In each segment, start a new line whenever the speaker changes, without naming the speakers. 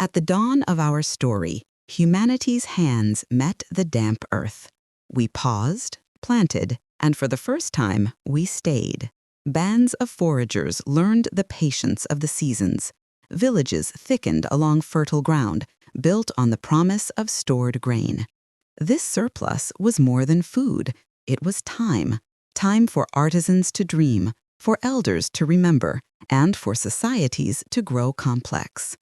At the dawn of our story, humanity's hands met the damp earth. We paused, planted, and for the first time, we stayed. Bands of foragers learned the patience of the seasons. Villages thickened along fertile ground, built on the promise of stored grain. This surplus was more than food. It was time. Time for artisans to dream, for elders to remember, and for societies to grow complex.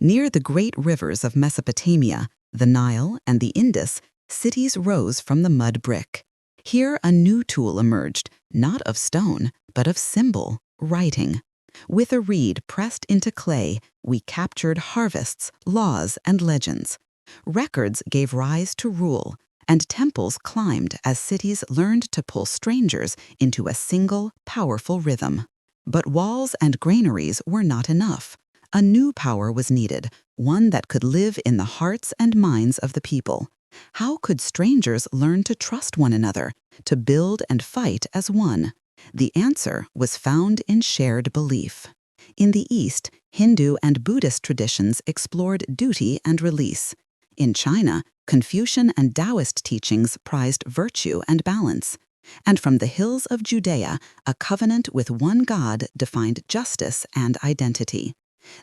Near the great rivers of Mesopotamia, the Nile and the Indus, cities rose from the mud brick. Here a new tool emerged, not of stone, but of symbol, writing. With a reed pressed into clay, we captured harvests, laws, and legends. Records gave rise to rule, and temples climbed as cities learned to pull strangers into a single, powerful rhythm. But walls and granaries were not enough. A new power was needed, one that could live in the hearts and minds of the people. How could strangers learn to trust one another, to build and fight as one? The answer was found in shared belief. In the East, Hindu and Buddhist traditions explored duty and release. In China, Confucian and Taoist teachings prized virtue and balance. And from the hills of Judea, a covenant with one God defined justice and identity.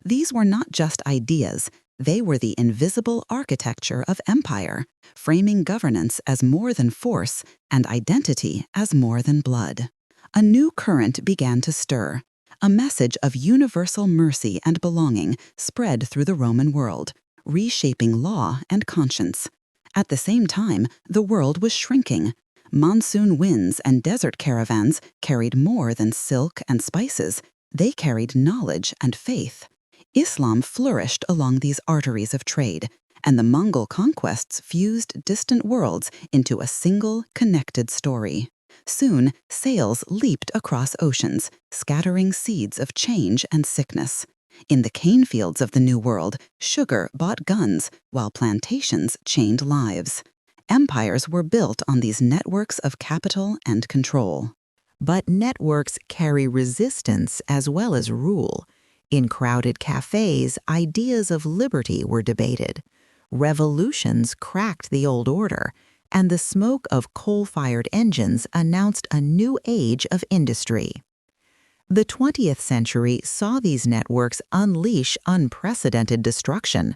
These were not just ideas, they were the invisible architecture of empire, framing governance as more than force and identity as more than blood. A new current began to stir. A message of universal mercy and belonging spread through the Roman world, reshaping law and conscience. At the same time, the world was shrinking. Monsoon winds and desert caravans carried more than silk and spices. They carried knowledge and faith. Islam flourished along these arteries of trade, and the Mongol conquests fused distant worlds into a single, connected story. Soon, sails leaped across oceans, scattering seeds of change and sickness. In the cane fields of the New World, sugar bought guns, while plantations chained lives. Empires were built on these networks of capital and control. But networks carry resistance as well as rule. In crowded cafes, ideas of liberty were debated. Revolutions cracked the old order, and the smoke of coal-fired engines announced a new age of industry. The 20th century saw these networks unleash unprecedented destruction.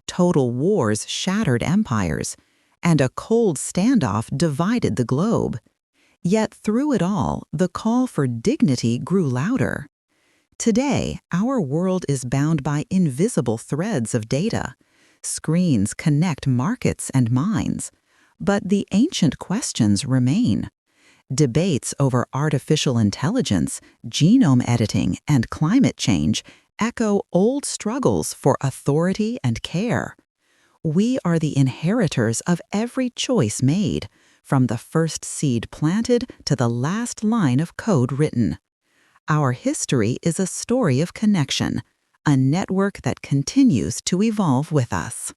Total wars shattered empires, and a cold standoff divided the globe. Yet through it all, the call for dignity grew louder. Today, our world is bound by invisible threads of data. Screens connect markets and minds. But the ancient questions remain. Debates over artificial intelligence, genome editing, and climate change echo old struggles for authority and care. We are the inheritors of every choice made, from the first seed planted to the last line of code written. Our history is a story of connection, a network that continues to evolve with us.